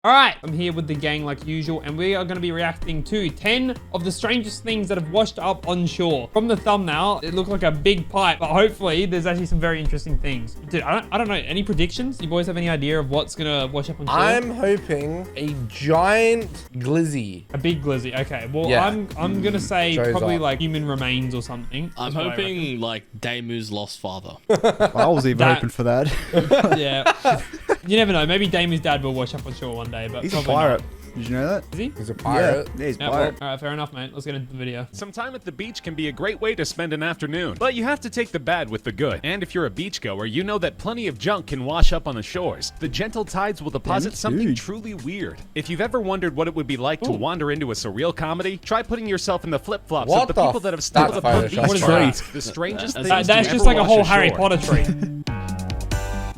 All right, I'm here with the gang like usual, and we are going to be reacting to 10 of the strangest things that have washed up on shore. From the thumbnail, it looked like a big pipe, but hopefully there's actually some very interesting things. Dude, I don't know. Any predictions? You boys have any idea of what's going to wash up on shore? I'm hoping a giant glizzy. A big glizzy. Okay, well, Yeah. I'm going to say Shows probably up. like human remains or something. I'm That's what I hoping like Damu's lost father. I was even hoping for that. reckon. Yeah. You never know. Maybe Damon's dad will wash up on shore one day, but He's a probably pirate. not. Did you know that? Is he? He's a pirate. Yeah, he's a Yeah, well, pirate. all right, fair enough, mate. Let's get into the video. Some time at the beach can be a great way to spend an afternoon, but you have to take the bad with the good. And if you're a beachgoer, you know that plenty of junk can wash up on the shores. The gentle tides will deposit it's something huge. truly weird. If you've ever wondered what it would be like to wander into a surreal comedy, try putting yourself in the flip-flops What of the the people that have stumbled That's upon Photoshop. these What is trees. that? The strangest things That's to That's ever just like a wash whole ashore. Harry Potter tree.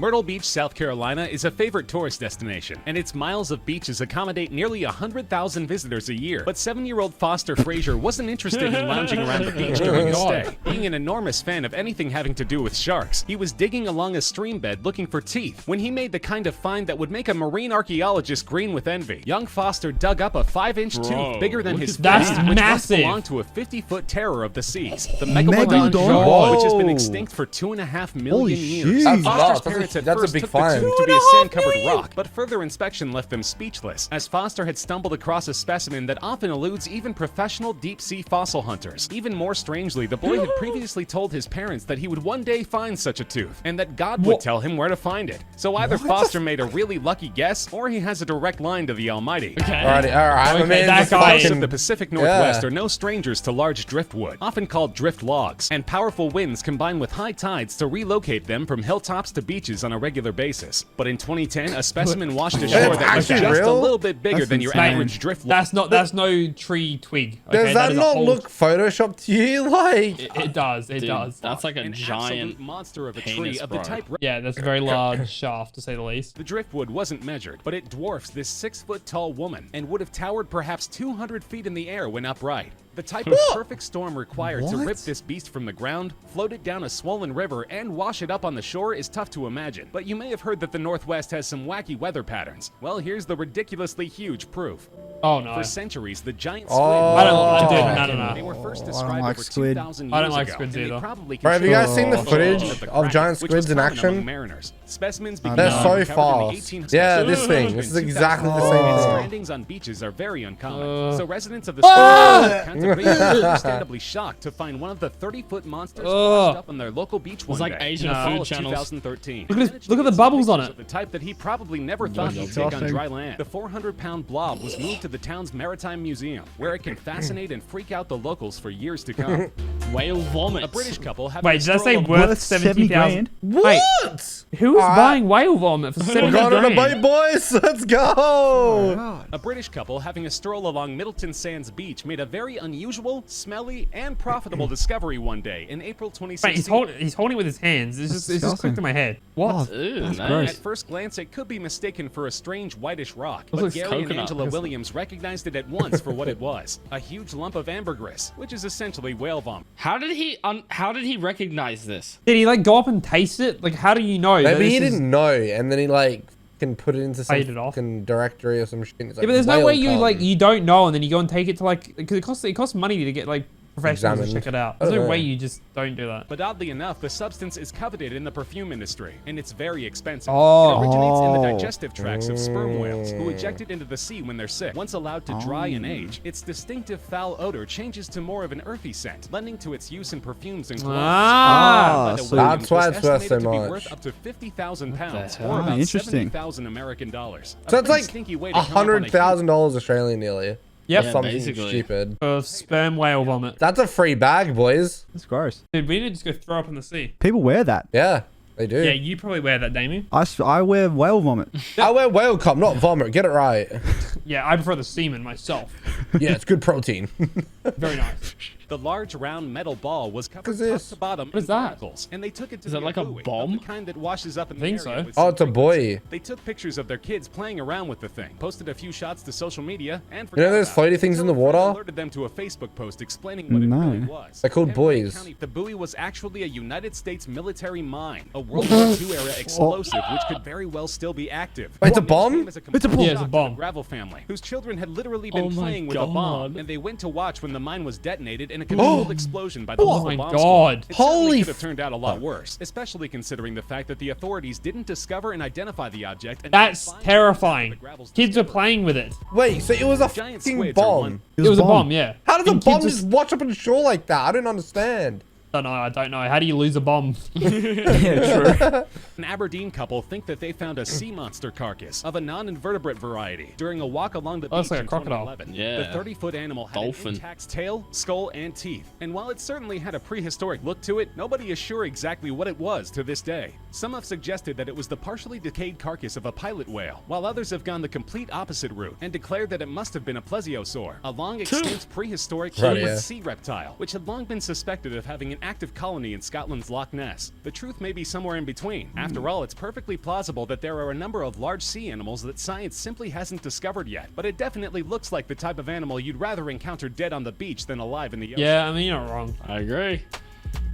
Myrtle Beach, South Carolina is a favorite tourist destination, and its miles of beaches accommodate nearly 100,000 visitors a year. But 7-year-old Foster Frazier wasn't interested in lounging around the beach during his stay. Being an enormous fan of anything having to do with sharks, he was digging along a stream bed looking for teeth when he made the kind of find that would make a marine archaeologist green with envy. Young Foster dug up a 5-inch tooth bigger than his That's fist, which massive. once belonged to a 50-foot terror of the seas, the megalodon Megalodon? shark, which has been Whoa. extinct for 2.5 million Holy years. shit. That's Foster's nuts. parents at That's a first big took the find. tooth to be a sand-covered rock, but further inspection left them speechless, as Foster had stumbled across a specimen that often eludes even professional deep-sea fossil hunters. Even more strangely, the boy had previously told his parents that he would one day find such a tooth, and that God would tell him where to find it. So either Foster made a really lucky guess, or he has a direct line to the Almighty. Alrighty, alright. Okay, I mean, that this guy- Coasts of fucking- the Pacific Northwest Yeah. are no strangers to large driftwood, often called drift logs, and powerful winds combine with high tides to relocate them from hilltops to beaches on a regular basis. But in 2010, a specimen washed ashore that was actually just a real? little bit bigger That's than your insane. average drift log. That's no tree twig. Okay? Does that is a not whole- look photoshopped to you? Like, It does. It Dude, does. that's like a An giant absolute monster of a penis, tree of the bro. type. Yeah, that's a very large shaft, to say the least. The driftwood wasn't measured, but it dwarfs this 6-foot-tall woman and would have towered perhaps 200 feet in the air when upright. The type of perfect storm required to What? rip this beast from the ground, float it down a swollen river, and wash it up on the shore is tough to imagine. But you may have heard that the Northwest has some wacky weather patterns. Well, here's the ridiculously huge proof. Oh no. For centuries, the giant squid. Oh. I don't. Dude, no. They were first I don't described like over squid. 2,000 years I don't like ago, squids and they either. probably Bro, have you guys seen the contributed to footage the of Kraken, giant which was squids in common action? among mariners. Specimens began they're to be so recovered in the fast. 1800s. Yeah, this thing. This is exactly the same thing. Strandings on beaches are very uncommon, so residents of the are understandably shocked to find one of the 30-foot monsters washed up on their local beach one like day Asian in the fall food of channels. 2013. Look at the bubbles on it. Of the type that he probably never thought he'd take on dry land. The 400-pound blob was moved to the town's maritime museum, where it can fascinate and freak out the locals for years to come. whale vomit. A British couple having Wait, a did I say stroll worth Worth 70,000? 70 Wait, What? who's buying whale vomit for 70 We're going on a grand? boat, boys. Let's go. A British couple having a stroll along Middleton Sands Beach made a very unusual, smelly, and profitable discovery one day in April 2016. Wait, he's holding it with his hands. It's just disgusting. clicked in my head. What? Ew, That's man. gross. At first glance, it could be mistaken for a strange whitish rock, It but looks Gary and coconut. Angela Williams recognized it at once for what it was: a huge lump of ambergris, which is essentially whale vomit. How did he recognize this? Did he like go up and taste it? Like, how do you know? that Maybe he this is- didn't know, and then he like can put it into some Fade it off. fucking directory or some shit. It's Yeah, like, but there's no whale way you cum. like you don't know, and then you go and take it to like because it costs money to get like professionals to Examined. check it out. I There's don't no know. way you just don't do that. But oddly enough, the substance is coveted in the perfume industry, and it's very expensive. Oh. It originates in the Oh. digestive tracts of sperm whales, who eject it into the sea when they're sick. Once allowed to dry and age, its distinctive foul odor changes to more of an earthy scent, lending to its use in perfumes and clothes. Ah, Linda so Williams that's why was it's worth estimated so to be much. worth up to 50,000 pounds, hell? or about Interesting. 70,000 American dollars. A So it's pretty like stinky way to come up on a $100,000 Australian nearly. Yep. Yeah, Something basically. stupid. Of sperm whale vomit. That's a free bag, boys. That's gross. Dude, we need to just go throw up in the sea. People wear that. Yeah, they do. Yeah, you probably wear that, Damien. I wear whale vomit. I wear whale cum, not vomit. Get it right. Yeah, I prefer the semen myself. Yeah, it's good protein. Very nice. The large round metal ball was covered What's top this? to bottom What in is that? barnacles, and they took it to Is that be like a buoy, bomb? of the kind that washes up in the think area so. with Oh, some it's a frequency. buoy. They took pictures of their kids playing around with the thing, posted a few shots to social media, and You know those forgot about it floaty things in until the a friend water? alerted them to a Facebook post explaining what it No. really was. They're called Pembroke buoys. County, the buoy was actually a United States military mine, a World War II era explosive which could very well still be active. Wait, it's a It bomb? came as a It's a complete bomb. Yeah, it's a shock to bomb. the Gravel family, whose children had literally been Oh my playing with a bomb, God. and they went to watch when the mine was detonated in a controlled explosion by the Oh local my bomb God. squad. It certainly Holy could have turned out a lot worse, especially considering the fact that the authorities didn't discover and identify the object. Until That's 5 years after terrifying. the Gravel's Kids were discovery. playing with it. Wait, so it was a Giant fucking squids are bomb. one- It was a bomb, yeah. How does a And bomb kids just wash up on shore like that? I don't understand. I don't know. How do you lose a bomb? Yeah, true. An Aberdeen couple think that they found a sea monster carcass of a non-invertebrate variety during a walk along the Oh, it's beach like a in crocodile. 2011. Yeah. The 30-foot animal had Dolphin. an intact tail, skull, and teeth. And while it certainly had a prehistoric look to it, nobody is sure exactly what it was to this day. Some have suggested that it was the partially decayed carcass of a pilot whale, while others have gone the complete opposite route and declared that it must have been a plesiosaur, a long-extinct prehistoric Right, humid yeah. sea reptile, which had long been suspected of having an active colony in Scotland's Loch Ness. The truth may be somewhere in between. After all, it's perfectly plausible that there are a number of large sea animals that science simply hasn't discovered yet, but it definitely looks like the type of animal you'd rather encounter dead on the beach than alive in the ocean. Yeah, I mean, you're not wrong. I agree.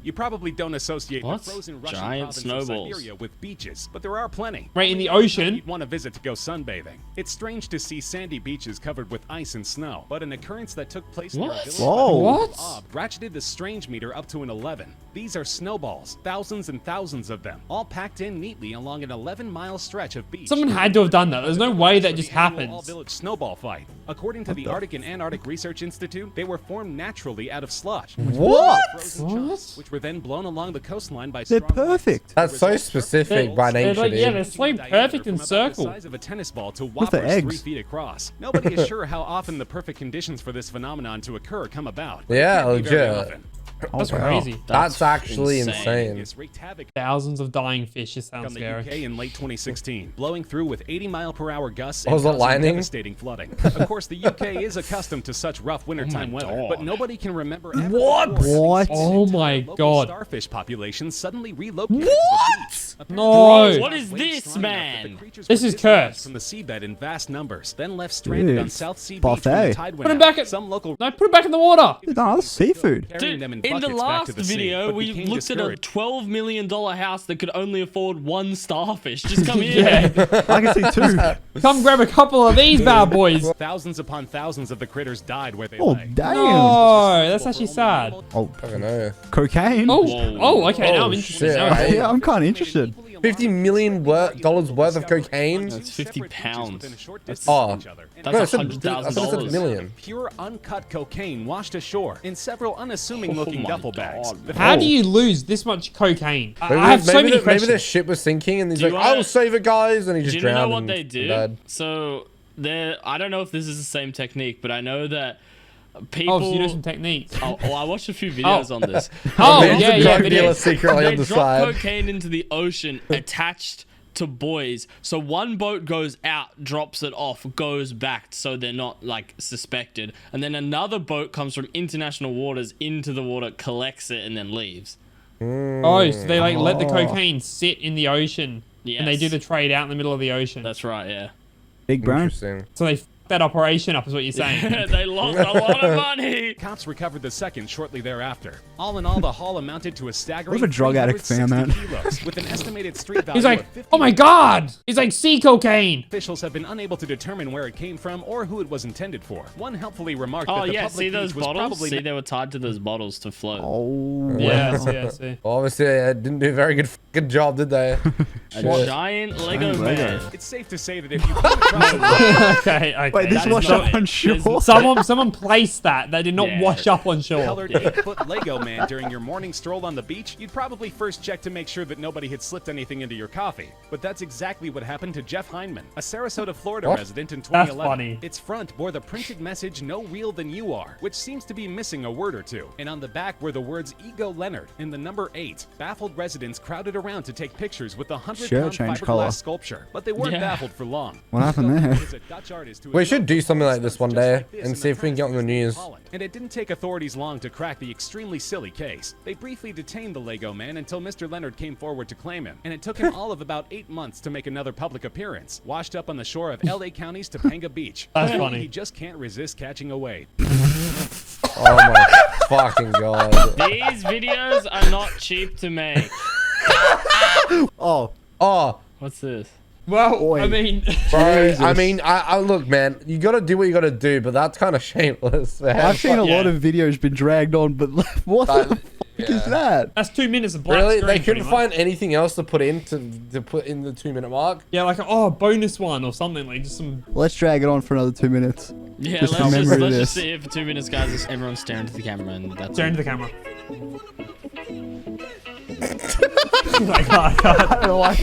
You probably don't associate What? the frozen Russian Giant province snowballs. of Siberia with beaches, but there are plenty. Right, in the Only ocean? You'd want to visit to go sunbathing. It's strange to see sandy beaches covered with ice and snow, but an occurrence that took place near a What? village Whoa. What? Ob ratcheted the strange meter up to an 11. These are snowballs, thousands and thousands of them, all packed in neatly along an 11-mile stretch of beach. Someone had to have done that. There's no way that just happens. All-village snowball fight. According to the Arctic and Antarctic Research Institute, they were formed naturally out of slush, What? frozen chunks, which were then blown along the coastline by They're strong winds. perfect. That's so specific by They're nature, like, yeah, dude. they're so Diameter perfect in from about the circle. size of a tennis ball to the whoppers 3 eggs? feet across. Nobody is sure how often the perfect conditions for this phenomenon to occur come about. but it Yeah, can't be very legit. often. That's wow. crazy. That's actually insane. It's wreaked havoc Thousands of dying fish. It sounds on the scary. UK in late 2016, blowing through with 80-mile-per-hour gusts Was and it causing lightning? devastating flooding. Of course, the UK is accustomed to such rough wintertime Oh my weather, God. but nobody can remember ever What? before What? an Oh entire my local God. starfish population suddenly relocated to the beach. Apparently, No. the What is waves this, strong enough that the man? creatures This were is dislodged cursed. from the seabed in vast numbers, then left stranded Dude, on South Sea Beach when buffet. the tide went Put him out. back at. Some local No, put it back in the water. No, that's seafood. carrying Dude, them in in the buckets back last to the sea, video, but we became looked at a discouraged. $12 million house that could only afford one starfish. Just come here. Yeah. I can see two. Come grab a couple of these bad boys. Thousands upon thousands of the critters died where they Oh, lay. damn. No, that's actually sad. Oh, I don't know. cocaine? Oh, Whoa. oh, okay. Now Oh, I'm interested. shit, Now I'm- right? Yeah, I'm kind of interested. $50 million dollars worth of cocaine? That's 50 pounds. Oh. That's No, I said- I $100,000. thought it said million. Pure uncut cocaine washed ashore in several unassuming looking Oh my duffel bags. God. The How do you lose this much cocaine? Maybe, I have so many maybe questions. the ship was sinking and he's Do like, you I wanna- will save it, guys. And he Do just you drowned know what and they do? died. So there, I don't know if this is the same technique, but I know that people. Oh, so you know some techniques. Oh, I watched a few videos on this. Oh, Man's yeah, a yeah, drug videos. dealer secretly on They the drop side. cocaine into the ocean attached to buoys. So one boat goes out, drops it off, goes back, so they're not like suspected, and then another boat comes from international waters into the water, collects it, and then leaves. Oh, so they like let the cocaine sit in the ocean, and they Yes. do the trade out in the middle of the ocean. That's right. Yeah. Big brown. Interesting. So they f that operation up, is what you're saying. They lost a lot of money. cops recovered the second shortly thereafter. All in all, the haul amounted to a staggering What if a drug addict found 360 that? kilos, with an estimated street value He's like, of 50. oh my god! He's like sea cocaine. Officials have been unable to determine where it came from or who it was intended for. One helpfully remarked Oh that the yeah, public see those beach was bottles? probably See, they were tied to those bottles to float. Oh, Yeah, I see. Well, obviously, they didn't do a very good job, did they? A Shit. giant Lego Giant man. Lego. It's safe to say that if you come across a Okay. Wait, this That is washed not up it. on shore. Someone placed that. They did not Yeah. wash up on shore. colored 8-foot Lego man during your morning stroll on the beach, you'd probably first check to make sure that nobody had slipped anything into your coffee. But that's exactly what happened to Jeff Heineman, a Sarasota, Florida What? resident in That's 2011. funny. Its front bore the printed message "No real than you are," which seems to be missing a word or two. And on the back were the words "Ego Leonard" and the number 8. Baffled residents crowded around to take pictures with the hundreds shirt change colour. sculpture, but they weren't Yeah. baffled for long. What happened there? Is a Dutch artist who We has should do something like this one just day like this and in see if we can get on the past news. Holland. And it didn't take authorities long to crack the extremely silly case. They briefly detained the Lego man until Mr. Leonard came forward to claim him, and it took him all of about 8 months to make another public appearance, washed up on the shore of LA County's Topanga Beach. That's He funny. just can't resist catching a wave. Oh my fucking god. These videos are not cheap to make. Oh, Oh, What's this? Well, Oi. I mean, bro. Jesus. I mean, I look, man. You gotta do what you gotta do, but that's kind of shameless, man. I've seen a Yeah. lot of videos been dragged on, but what the fuck is that? that's 2 minutes of black Really, screen. they pretty couldn't much. find anything else to put in to put in the 2-minute mark. Yeah, like a bonus one or something like just some. Let's drag it on for another 2 minutes. Yeah, Just let's remember just this. sit here for 2 minutes, guys. Just everyone staring into the camera, and that's Stare it. into the camera. Oh my god, god. I don't know why.